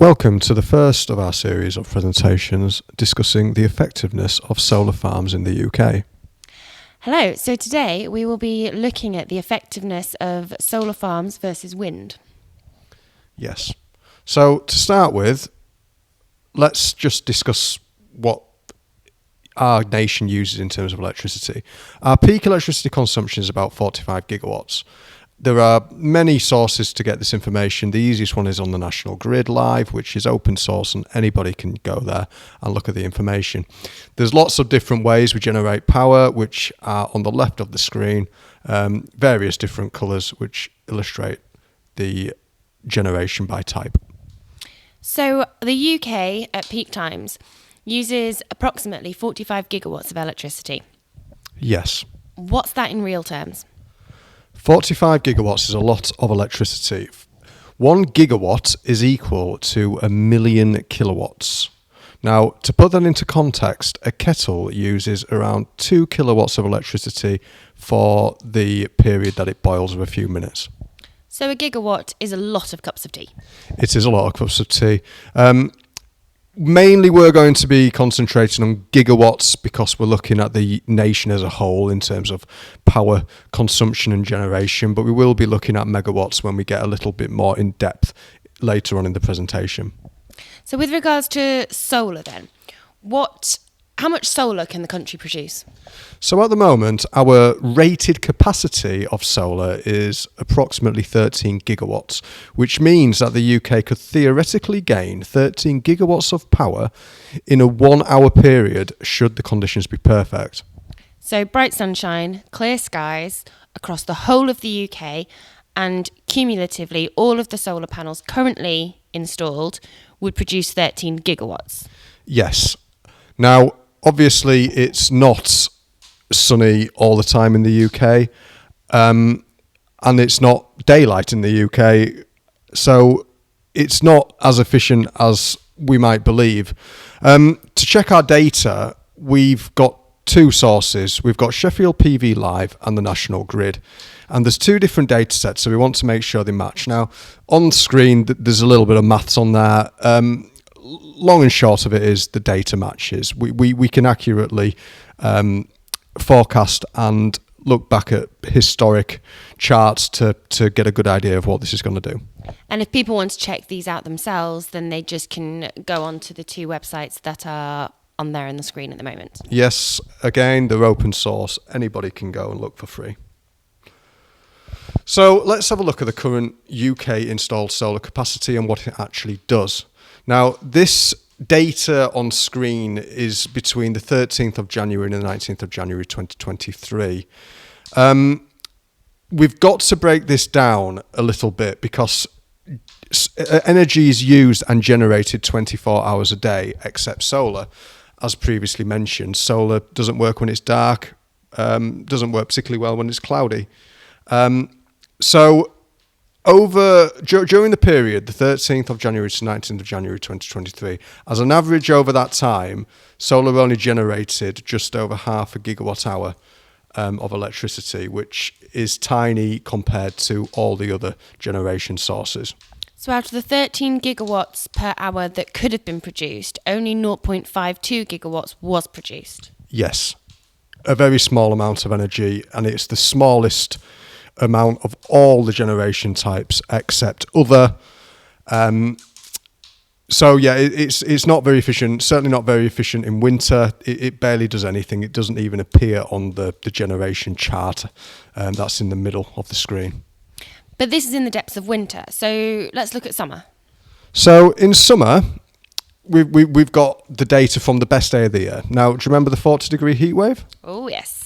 Welcome to the first of our series of presentations discussing the effectiveness of solar farms in the UK. Hello, so today we will be looking at the effectiveness of solar farms versus wind. Yes. So to start with, let's just discuss what our nation uses in terms of electricity. Our peak electricity consumption is about 45 gigawatts. There are many sources to get this information. The easiest one is on the National Grid Live, which is open source and anybody can go there and look at the information. There's lots of different ways we generate power, which are on the left of the screen, various different colours which illustrate the generation by type. So the UK at peak times uses approximately 45 gigawatts of electricity. Yes. What's that in real terms? 45 gigawatts is a lot of electricity. 1 gigawatt is equal to 1 million kilowatts. Now, to put that into context, a kettle uses around 2 kilowatts of electricity for the period that it boils of a few minutes. So a gigawatt is a lot of cups of tea. It is a lot of cups of tea. Mainly we're going to be concentrating on gigawatts because we're looking at the nation as a whole in terms of power consumption and generation, but we will be looking at megawatts when we get a little bit more in depth later on in the presentation. So with regards to solar then, how much solar can the country produce? So at the moment, our rated capacity of solar is approximately 13 gigawatts, which means that the UK could theoretically gain 13 gigawatts of power in a 1 hour period should the conditions be perfect. So bright sunshine, clear skies across the whole of the UK, and cumulatively all of the solar panels currently installed would produce 13 gigawatts. Yes. Now, obviously, it's not sunny all the time in the UK, and it's not daylight in the UK, so it's not as efficient as we might believe. To check our data, we've got two sources. We've got Sheffield PV Live and the National Grid, and there's two different data sets, so we want to make sure they match. Now, on screen, there's a little bit of maths on there. Long and short of it is the data matches. We can accurately forecast and look back at historic charts to get a good idea of what this is going to do. And if people want to check these out themselves, then they just can go on to the two websites that are on there on the screen at the moment. Yes, again, they're open source. Anybody can go and look for free. So let's have a look at the current UK installed solar capacity and what it actually does. Now, this data on screen is between the 13th of January and the 19th of January 2023. We've got to break this down a little bit because energy is used and generated 24 hours a day, except solar. As previously mentioned, solar doesn't work when it's dark, doesn't work particularly well when it's cloudy. During the period, the 13th of January to 19th of January 2023, as an average over that time, solar only generated just over half a gigawatt hour of electricity, which is tiny compared to all the other generation sources. So out of the 13 gigawatts per hour that could have been produced, only 0.52 gigawatts was produced. Yes, a very small amount of energy, and it's the smallest amount of all the generation types except other. It's not very efficient, certainly not very efficient in winter. It barely does anything. It doesn't even appear on the generation chart. That's in the middle of the screen. But this is in the depths of winter, so let's look at summer. So in summer, we've got the data from the best day of the year. Now, do you remember the 40-degree heat wave? Oh, yes.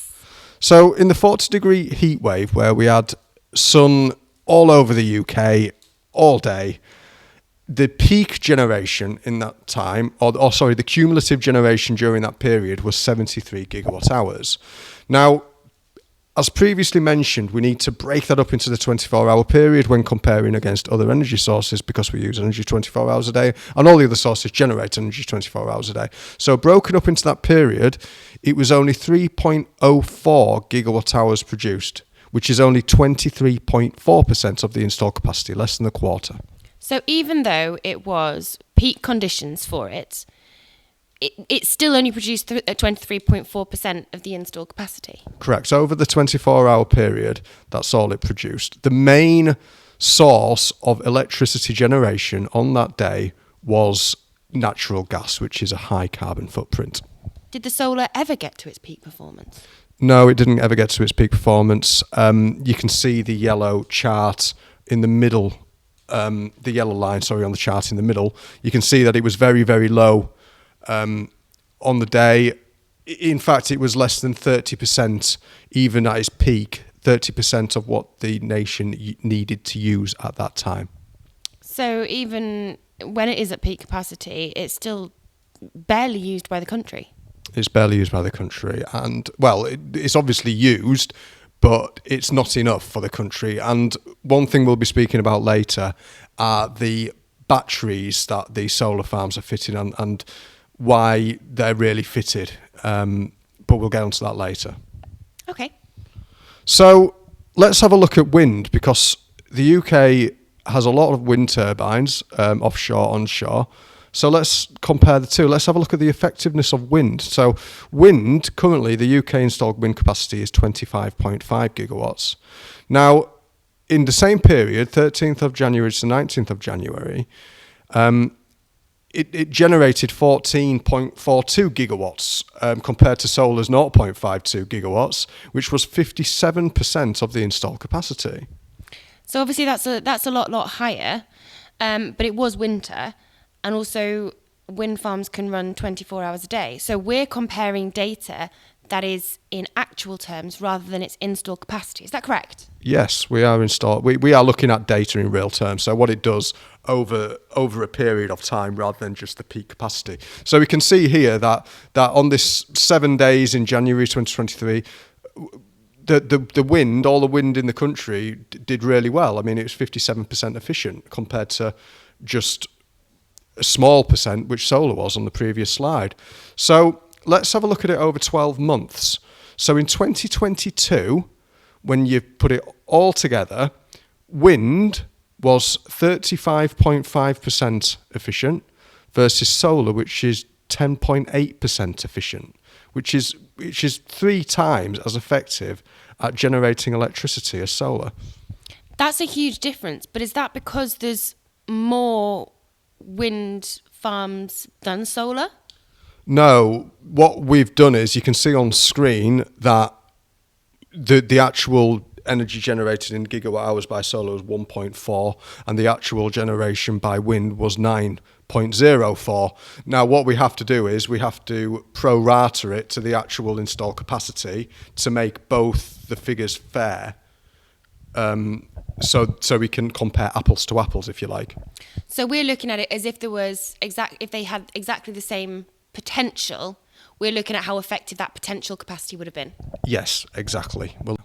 So in the 40-degree heat wave, where we had sun all over the UK all day, the peak generation in that time, the cumulative generation during that period was 73 gigawatt hours. Now, as previously mentioned, we need to break that up into the 24-hour period when comparing against other energy sources because we use energy 24 hours a day and all the other sources generate energy 24 hours a day. So broken up into that period, it was only 3.04 gigawatt hours produced, which is only 23.4% of the installed capacity, less than a quarter. So So even though it was peak conditions for it still only produced 23.4% of the installed capacity. Correct. So over the 24-hour period, that's all it produced. The main source of electricity generation on that day was natural gas, which is a high carbon footprint. Did the solar ever get to its peak performance? No, it didn't ever get to its peak performance. You can see the yellow chart in the middle, the yellow line, on the chart in the middle. You can see that it was very, very low on the day. In fact, it was less than 30%, even at its peak, 30% of what the nation needed to use at that time. So even when it is at peak capacity, it's still barely used by the country. It's barely used by the country. And, well, it's obviously used, but it's not enough for the country. And one thing we'll be speaking about later are the batteries that the solar farms are fitted on and why they're really fitted. But we'll get onto that later. Okay. So let's have a look at wind, because the UK has a lot of wind turbines, offshore, onshore. So let's compare the two. Let's have a look at the effectiveness of wind. So wind, currently the UK installed wind capacity is 25.5 gigawatts. Now, in the same period, 13th of January to 19th of January, it generated 14.42 gigawatts compared to solar's 0.52 gigawatts, which was 57% of the installed capacity. So obviously that's a lot higher, but it was winter, and also wind farms can run 24 hours a day. So we're comparing data that is in actual terms rather than its installed capacity. Is that correct? Yes, we are we are looking at data in real terms. So what it does over a period of time rather than just the peak capacity. So we can see here that on this 7 days in January 2023, the wind, all the wind in the country did really well. I mean, it was 57% efficient compared to just a small percent, which solar was on the previous slide. So let's have a look at it over 12 months. So in 2022, when you put it all together, wind was 35.5% efficient versus solar, which is 10.8% efficient, which is 3 times as effective at generating electricity as solar. That's a huge difference, but is that because there's more wind farms than solar? No, what we've done is you can see on screen that the actual energy generated in gigawatt hours by solar was 1.4 and the actual generation by wind was 9.04. Now what we have to do is we have to pro rata it to the actual installed capacity to make both the figures fair, so we can compare apples to apples, if you like. So we're looking at it as if if they had exactly the same potential, we're looking at how effective that potential capacity would have been. Yes, exactly. Well,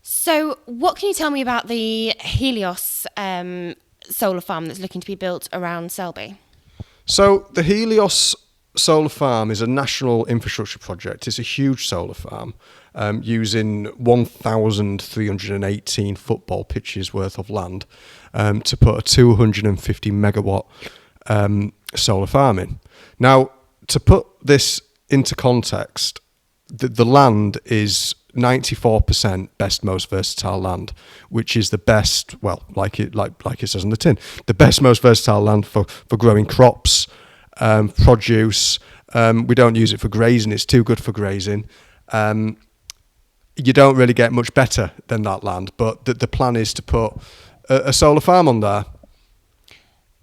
so what can you tell me about the Helios solar farm that's looking to be built around Selby? So the Helios solar farm is a national infrastructure project. It's a huge solar farm using 1,318 football pitches worth of land to put a 250 megawatt solar farm in. Now, to put this into context, the land is 94% best most versatile land, which is the best, well, like it says on the tin, the best most versatile land for growing crops, produce. We don't use it for grazing, it's too good for grazing. You don't really get much better than that land, but the plan is to put a solar farm on there.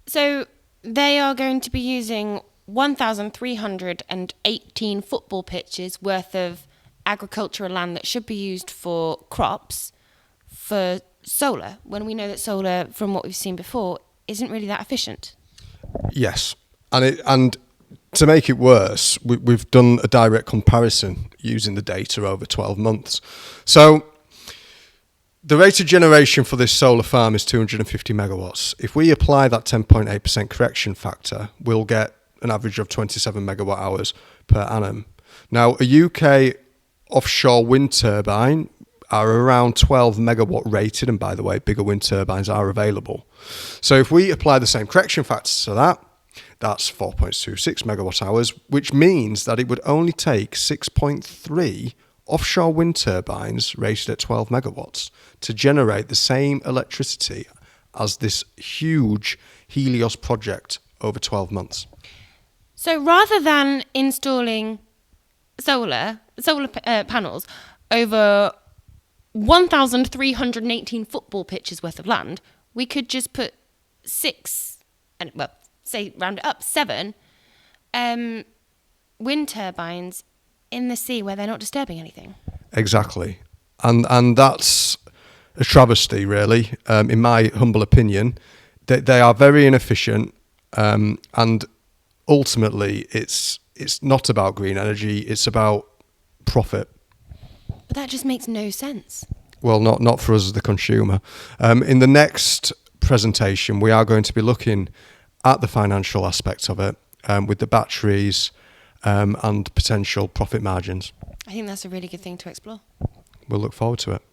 So they are going to be using 1,318 football pitches worth of agricultural land that should be used for crops for solar, when we know that solar, from what we've seen before, isn't really that efficient. Yes, and to make it worse, we've done a direct comparison using the data over 12 months. So the rate of generation for this solar farm is 250 megawatts. If we apply that 10.8% correction factor, we'll get an average of 27 megawatt hours per annum. Now, a UK offshore wind turbine are around 12 megawatt rated, and by the way, bigger wind turbines are available. So if we apply the same correction factors to that, that's 4.26 megawatt hours, which means that it would only take 6.3 offshore wind turbines rated at 12 megawatts to generate the same electricity as this huge Helios project over 12 months. So rather than installing solar panels over 1,318 football pitches worth of land, we could just put 6, and well, say round it up, 7 wind turbines in the sea where they're not disturbing anything. Exactly. And that's a travesty, really, in my humble opinion. They are very inefficient, and ultimately it's not about green energy, it's about profit. But that just makes no sense. Well, not for us as the consumer. In the next presentation, we are going to be looking at the financial aspects of it, with the batteries and potential profit margins. I think that's a really good thing to explore. We'll look forward to it.